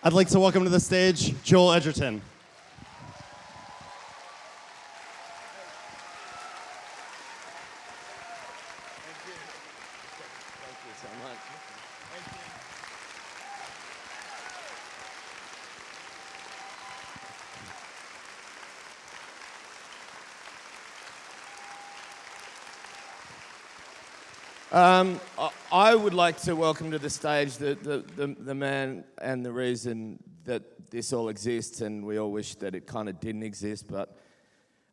I'd like to welcome to the stage Joel Edgerton. I would like to welcome to the stage the man and the reason that this all exists, and we all wish that it kind of didn't exist, but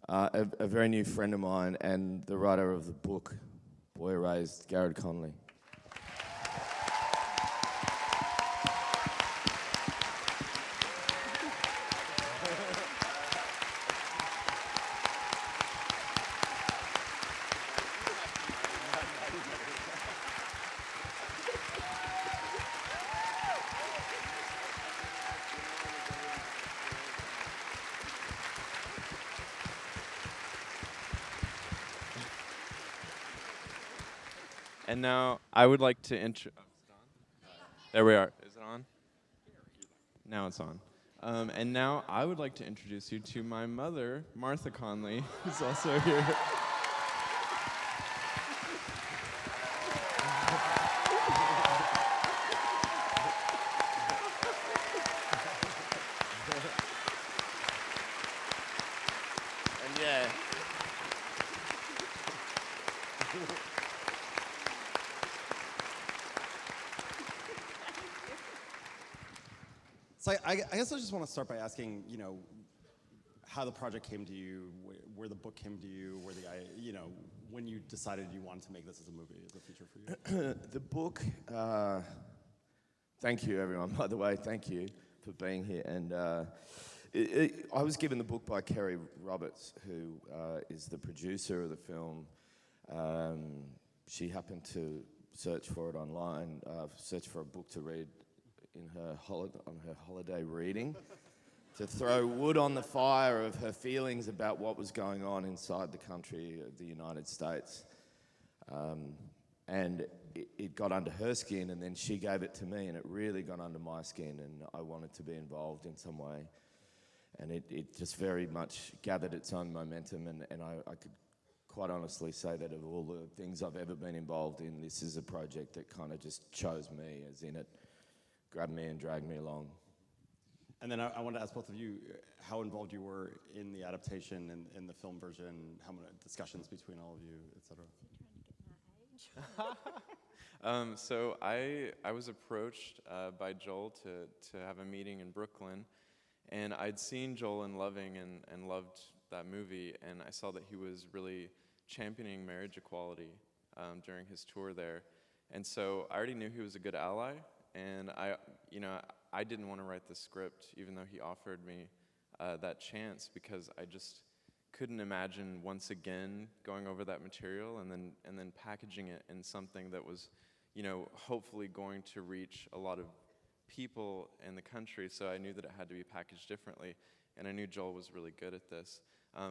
a very new friend of mine and the writer of the book, Boy Erased, Garrett Conley. And now I would like to There we are. Is it on? Now it's on. And now I would like to introduce you to my mother, Martha Conley, who's also here. And yeah. So I guess I just want to start by asking, how the project came to you, where the book came to you, when you decided you wanted to make this as a movie, as a feature for you. The book, thank you everyone, by the way, thank you for being here. And I was given the book by Kerry Roberts, who is the producer of the film. She happened to search for it online, search for a book to read on her holiday reading, to throw wood on the fire of her feelings about what was going on inside the country of the United States. And it got under her skin, and then she gave it to me, and it really got under my skin, and I wanted to be involved in some way. And it just very much gathered its own momentum, and I could quite honestly say that of all the things I've ever been involved in, this is a project that kind of just chose me, as in it grabbed me and dragged me along. And then I wanted to ask both of you how involved you were in the adaptation and in the film version, how many discussions between all of you, et cetera. So I was approached by Joel to have a meeting in Brooklyn, and I'd seen Joel in Loving and loved that movie, and I saw that he was really championing marriage equality during his tour there. And so I already knew he was a good ally, and I didn't want to write the script, even though he offered me that chance, because I just couldn't imagine once again going over that material and then packaging it in something that was, hopefully going to reach a lot of people in the country. So I knew that it had to be packaged differently, and I knew Joel was really good at this.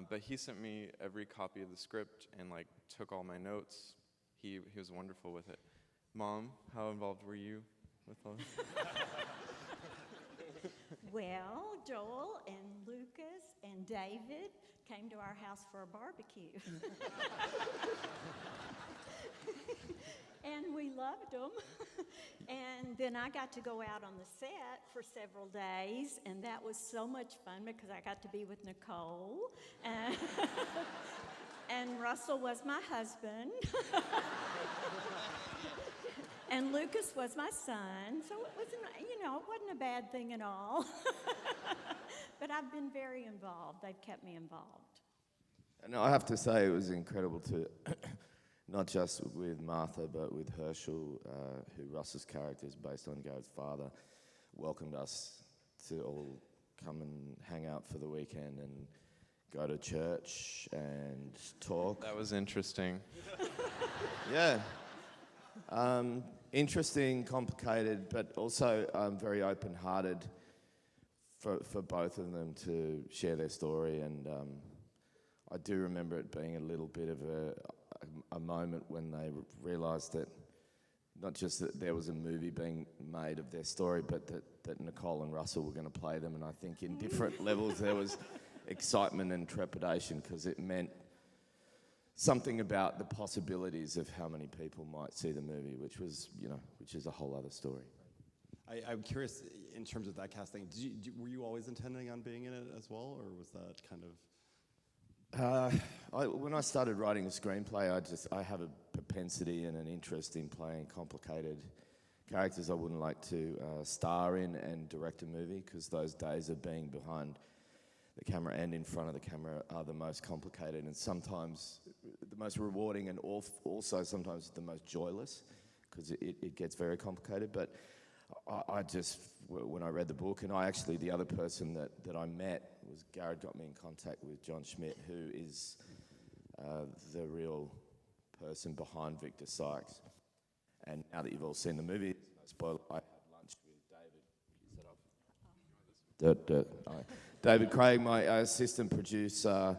But he sent me every copy of the script and took all my notes. He was wonderful with it. Mom, how involved were you with all this? Well, Joel and Lucas and David came to our house for a barbecue. And we loved them. And then I got to go out on the set for several days, and that was so much fun because I got to be with Nicole. And Russell was my husband. And Lucas was my son, so it wasn't a bad thing at all. But I've been very involved. They've kept me involved. And I have to say it was incredible to, not just with Martha, but with Herschel, who Russ's character is based on Garrett's father, welcomed us to all come and hang out for the weekend and go to church and talk. That was interesting. Yeah. Interesting, complicated, but also very open-hearted for both of them to share their story. And I do remember it being a little bit of a moment when they realised that not just that there was a movie being made of their story, but that Nicole and Russell were going to play them. And I think in different levels there was excitement and trepidation because it meant something about the possibilities of how many people might see the movie, which is a whole other story. I'm curious, in terms of that casting, were you always intending on being in it as well, or was that kind of... When I started writing a screenplay, I have a propensity and an interest in playing complicated characters I wouldn't like to star in and direct a movie, because those days of being behind the camera and in front of the camera are the most complicated and sometimes the most rewarding, and also sometimes the most joyless, because it gets very complicated. But I just, when I read the book, and the other person that I met was Garrett got me in contact with John Schmidt, who is the real person behind Victor Sykes. And now that you've all seen the movie, no spoiler, I had lunch with David. David Craig, my assistant producer,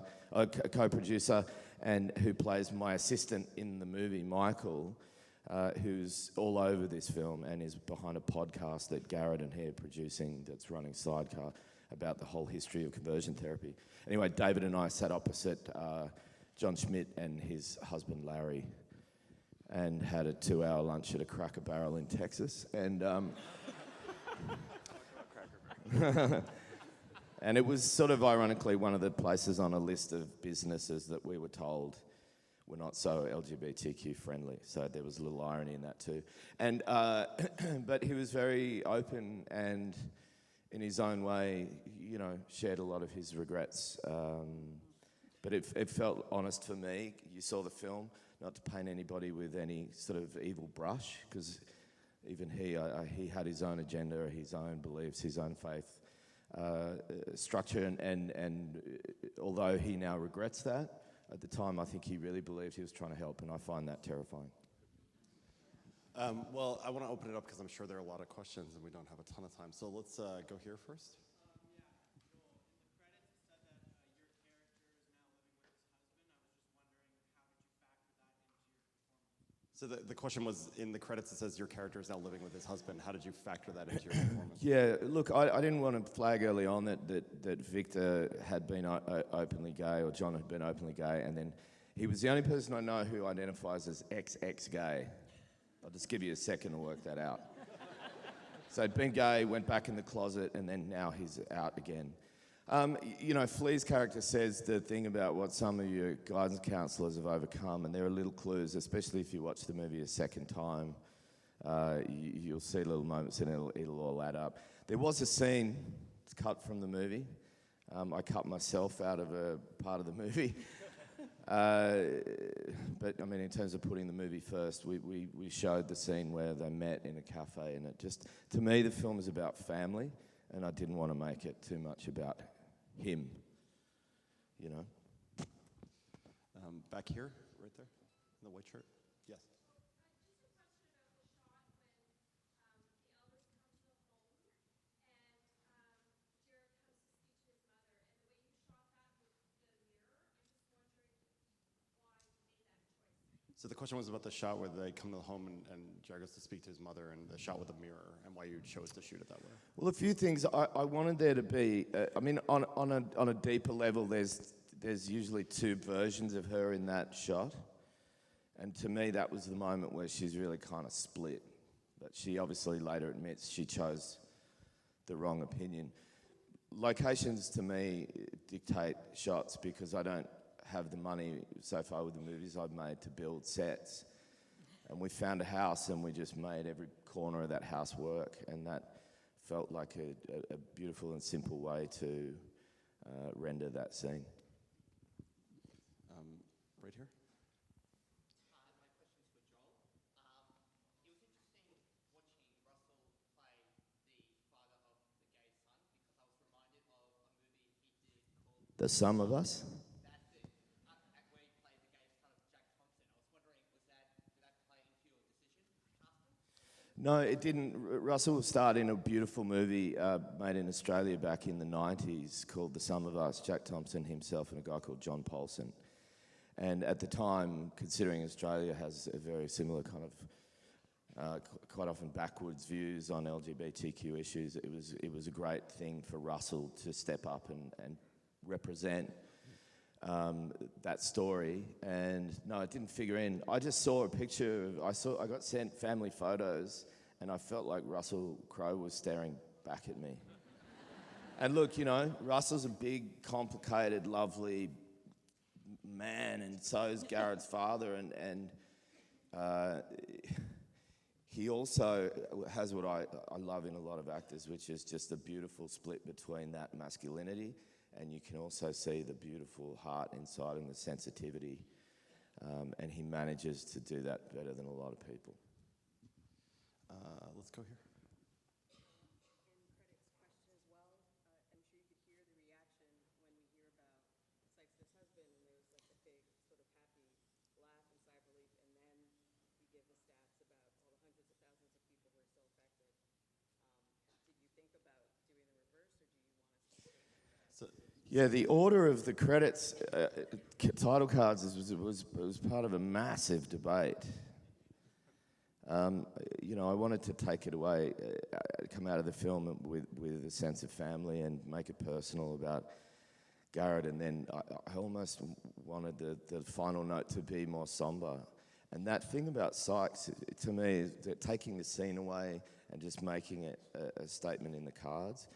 co-producer, and who plays my assistant in the movie, Michael, who's all over this film and is behind a podcast that Garrett and he are producing that's running Sidecar about the whole history of conversion therapy. Anyway, David and I sat opposite John Schmidt and his husband Larry and had a 2-hour lunch at a Cracker Barrel in Texas. And and it was sort of ironically one of the places on a list of businesses that we were told were not so LGBTQ friendly. So there was a little irony in that too. And but he was very open and in his own way, shared a lot of his regrets. But it felt honest for me. You saw the film, not to paint anybody with any sort of evil brush, because even he had his own agenda, his own beliefs, his own faith structure, and although he now regrets that, at the time I think he really believed he was trying to help, and I find that terrifying. Well, I want to open it up because I'm sure there are a lot of questions and we don't have a ton of time. So let's go here first. So the question was, in the credits it says your character is now living with his husband. How did you factor that into your performance? Yeah, look, I didn't want to flag early on that Victor had been openly gay, or John had been openly gay, and then he was the only person I know who identifies as XX gay. I'll just give you a second to work that out. So he'd been gay, went back in the closet, and then now he's out again. Flea's character says the thing about what some of your guidance counsellors have overcome, and there are little clues, especially if you watch the movie a second time. You'll see little moments and it'll all add up. There was a scene cut from the movie. I cut myself out of a part of the movie. But I mean, in terms of putting the movie first, we showed the scene where they met in a cafe, and it just, to me, the film is about family, and I didn't want to make it too much about him, Back here, right there, in the white shirt. Yes. So the question was about the shot where they come to the home and Jared goes to speak to his mother, and the shot with the mirror, and why you chose to shoot it that way. Well, a few things. I wanted there to be, on a deeper level, there's usually two versions of her in that shot. And to me, that was the moment where she's really kind of split. But she obviously later admits she chose the wrong opinion. Locations, to me, dictate shots, because I don't have the money so far with the movies I've made to build sets. And we found a house and we just made every corner of that house work, and that felt like a beautiful and simple way to render that scene. Right here. My question's for Joel. It was interesting watching Russell play the father of the gay son, because I was reminded of a movie he did called The Sum of Us? That's it, where he played the gay son of Jack Thompson. I was wondering, did that play into your decision, casting? No, it didn't. Russell starred in a beautiful movie made in Australia back in the 90s called The Sum of Us, Jack Thompson himself and a guy called John Paulson. And at the time, considering Australia has a very similar kind quite often backwards views on LGBTQ issues. It was a great thing for Russell to step up and represent that story. And no, it didn't figure in. I just saw a picture. I got sent family photos, and I felt like Russell Crowe was staring back at me. And look, you know, Russell's a big, complicated, lovely man, and so is Garrett's father, and he also has what I love in a lot of actors, which is just a beautiful split between that masculinity, and you can also see the beautiful heart inside him, the sensitivity, and he manages to do that better than a lot of people. Let's go here. Yeah, the order of the credits, title cards was part of a massive debate. You know, I wanted to take it away, come out of the film with a sense of family and make it personal about Garrett, and then I almost wanted the final note to be more somber. And that thing about Sykes, to me, is that taking the scene away and just making it a statement in the cards.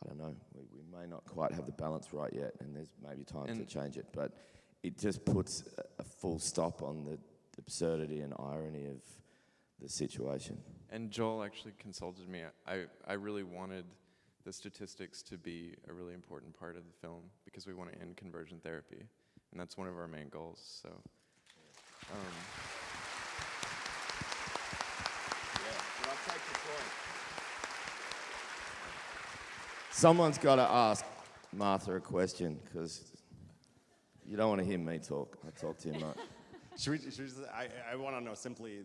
I don't know, we may not quite have the balance right yet, and there's maybe time to change it, but it just puts a full stop on the absurdity and irony of the situation. And Joel actually consulted me. I really wanted the statistics to be a really important part of the film because we want to end conversion therapy, and that's one of our main goals, so. Yeah, but I'll take the point. Someone's got to ask Martha a question, because you don't want to hear me talk. I talk too much. I want to know simply,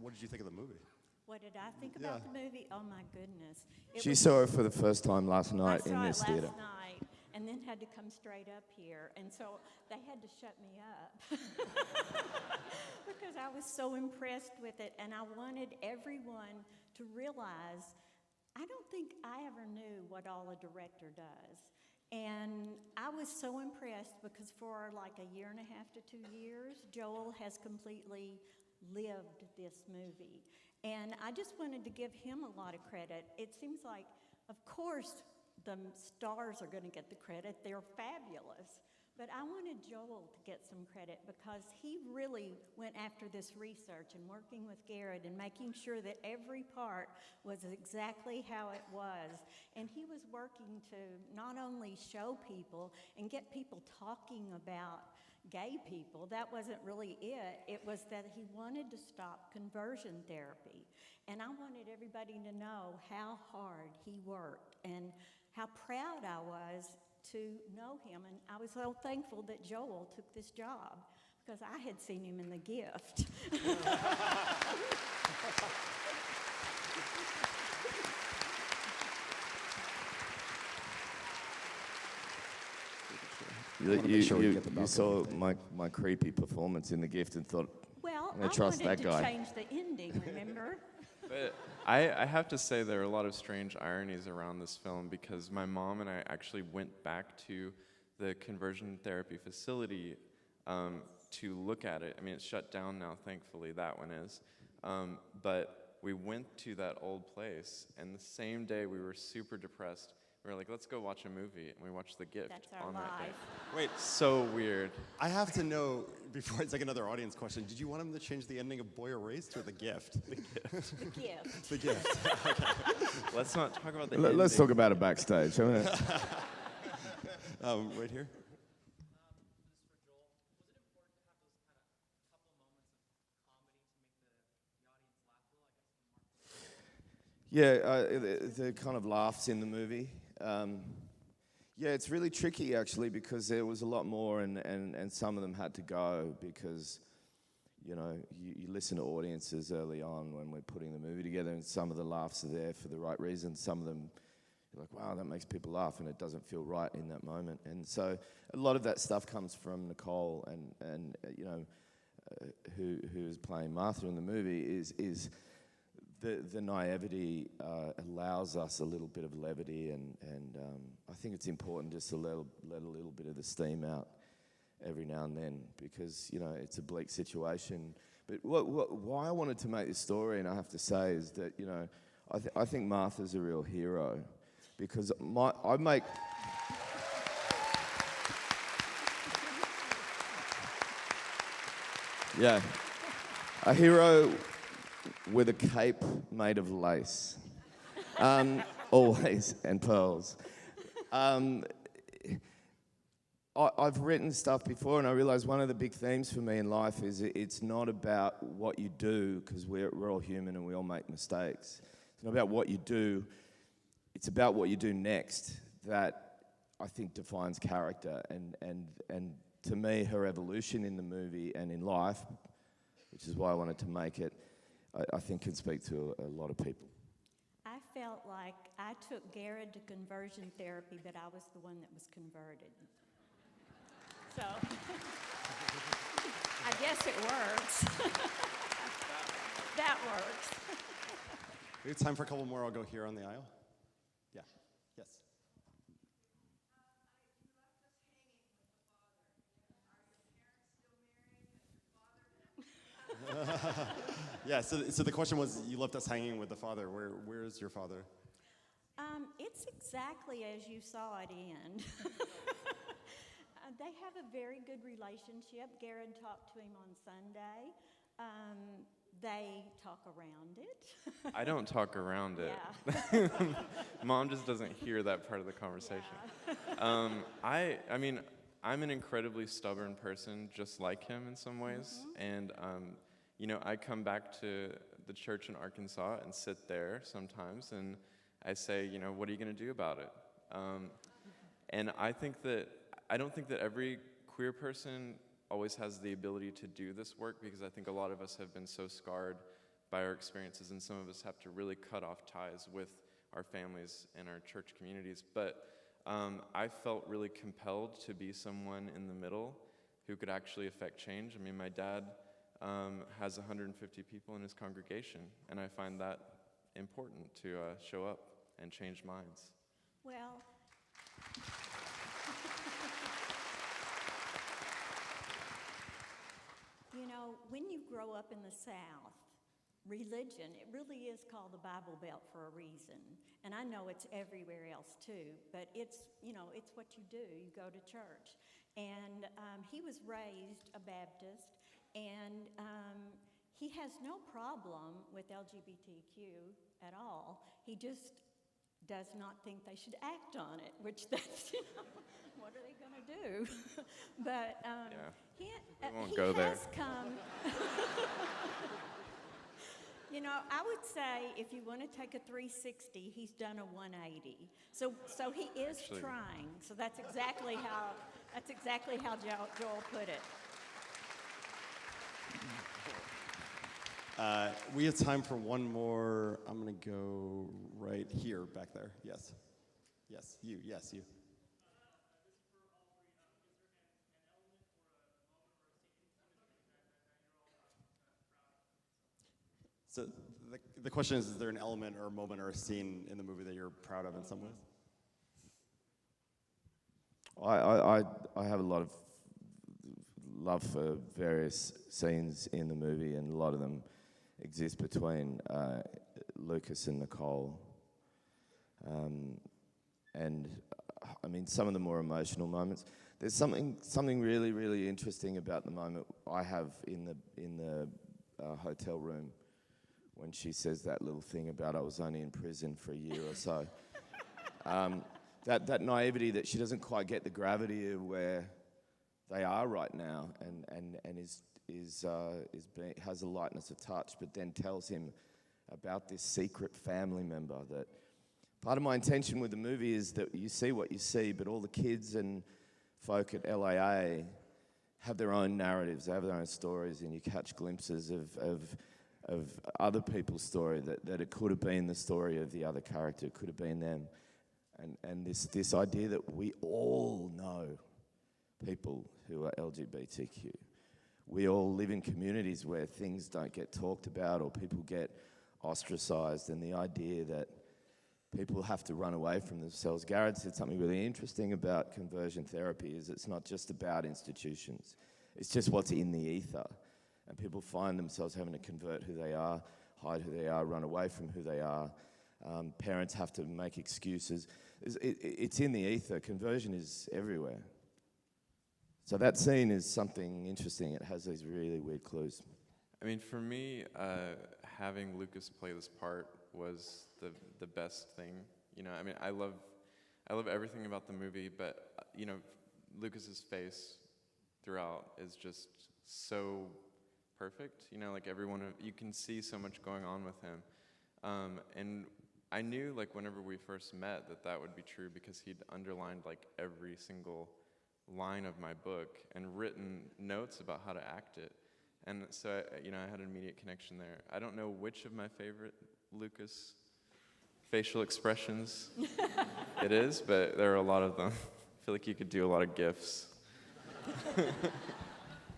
what did you think of the movie? What did I think about the movie? Oh my goodness! She saw it for the first time last night in this I saw it theater. last night, and then had to come straight up here, and so they had to shut me up because I was so impressed with it, and I wanted everyone to realize I don't think I ever knew what all a director does. And I was so impressed because for like a year and a half to 2 years, Joel has completely lived this movie. And I just wanted to give him a lot of credit. It seems like, of course, the stars are going to get the credit. They're fabulous. But I wanted Joel to get some credit because he really went after this research and working with Garrett and making sure that every part was exactly how it was. And he was working to not only show people and get people talking about gay people. That wasn't really it. It was that he wanted to stop conversion therapy. And I wanted everybody to know how hard he worked and how proud I was to know him, and I was so thankful that Joel took this job because I had seen him in The Gift. You saw my creepy performance in The Gift and thought, well, I'm gonna trust that guy. To change the ending, remember? But I have to say there are a lot of strange ironies around this film because my mom and I actually went back to the conversion therapy facility to look at it. I mean, it's shut down now, thankfully, that one is. But we went to that old place, and the same day we were super depressed. We were like, let's go watch a movie, and we watched The Gift. That's our on that day. life. Wait, So weird. I have to know, before I take another audience question, did you want him to change the ending of Boy Erased or The Gift? The Gift. The Gift. Let's not talk about the Let's ending. talk about it backstage, shall we? Right here. This is for Joel. Was it important to have those kind of couple moments of comedy to make the audience laugh a little? I guess from Mark. Yeah, the kind of laughs in the movie. Yeah, it's really tricky actually because there was a lot more and some of them had to go because, you know, you listen to audiences early on when we're putting the movie together and some of the laughs are there for the right reasons. Some of them, you're like, wow, that makes people laugh and it doesn't feel right in that moment. And so a lot of that stuff comes from Nicole and you know, who is playing Martha in the movie, is the naivety allows us a little bit of levity, and I think it's important just to let a little bit of the steam out every now and then, because it's a bleak situation. But why I wanted to make this story, and I have to say, is that I think Martha's a real hero, because I make. Yeah, a hero with a cape made of lace, always, and pearls. I've written stuff before, and I realize one of the big themes for me in life is it's not about what you do, because we're all human and we all make mistakes. It's not about what you do, it's about what you do next that I think defines character. And to me, her evolution in the movie and in life, which is why I wanted to make it, I think can speak to a lot of people. I felt like I took Garrett to conversion therapy, but I was the one that was converted. So, I guess it works. That works. We have time for a couple more. I'll go here on the aisle. Yeah. Yes. Yeah. So the question was, you left us hanging with the father. Where is your father? It's exactly as you saw it end. They have a very good relationship. Garrett talked to him on Sunday. They talk around it. I don't talk around it. Yeah. Mom just doesn't hear that part of the conversation. Yeah. I mean, I'm an incredibly stubborn person, just like him in some ways. And, I come back to the church in Arkansas and sit there sometimes, and I say, what are you going to do about it? And I don't think that every queer person always has the ability to do this work, because I think a lot of us have been so scarred by our experiences, and some of us have to really cut off ties with our families and our church communities. But I felt really compelled to be someone in the middle who could actually affect change. I mean, my dad has 150 people in his congregation, and I find that important to show up and change minds. Well, when you grow up in the South, religion, it really is called the Bible Belt for a reason. And I know it's everywhere else too, but it's what you do. You go to church. And he was raised a Baptist, and he has no problem with LGBTQ at all. He just does not think they should act on it, which that's, what are they going to do? But he has come. I would say if you want to take a 360, he's done a 180. So he is trying. So that's exactly how Joel put it. We have time for one more. I'm going to go right here, back there. Yes. Yes, you. Yes, you. So the question is there an element or a moment or a scene in the movie that you're proud of in some ways? I have a lot of love for various scenes in the movie, and a lot of them exist between Lucas and Nicole. And I mean, some of the more emotional moments. There's something really, really interesting about the moment I have in the hotel room when she says that little thing about I was only in prison for a year or so. That naivety that she doesn't quite get the gravity of where they are right now, and has a lightness of touch, but then tells him about this secret family member. That part of my intention with the movie is that you see what you see, but all the kids and folk at LAA have their own narratives, they have their own stories, and you catch glimpses of other people's story, that it could have been the story of the other character, it could have been them. And this idea that we all know people who are LGBTQ. we all live in communities where things don't get talked about or people get ostracized, and the idea that people have to run away from themselves. Garrett said something really interesting about conversion therapy, is it's not just about institutions. It's just what's in the ether. And people find themselves having to convert who they are, hide who they are, run away from who they are. Parents have to make excuses. It's in the ether. Conversion is everywhere. So that scene is something interesting. It has these really weird clues. I mean, for me, having Lucas play this part was the best thing. You know, I mean, I love everything about the movie, but you know, Lucas's face throughout is just so perfect. You know, like you can see so much going on with him, and I knew, like, whenever we first met, that would be true because he'd underlined like every single line of my book and written notes about how to act it. And so, you know, I had an immediate connection there. I don't know which of my favorite Lucas facial expressions it is, but there are a lot of them. I feel like you could do a lot of GIFs.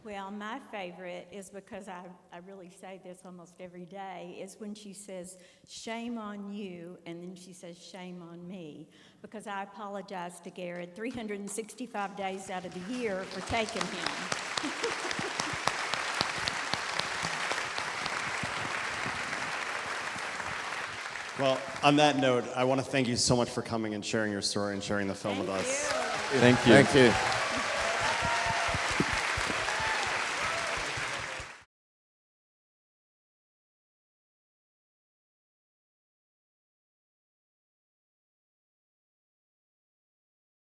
Well, my favorite is because I really say this almost every day, is when she says, "Shame on you," and then she says, "Shame on me," because I apologize to Garrett 365 days out of the year for taking him. Well, on that note, I want to thank you so much for coming and sharing your story and sharing the film with us. Thank you. Thank you.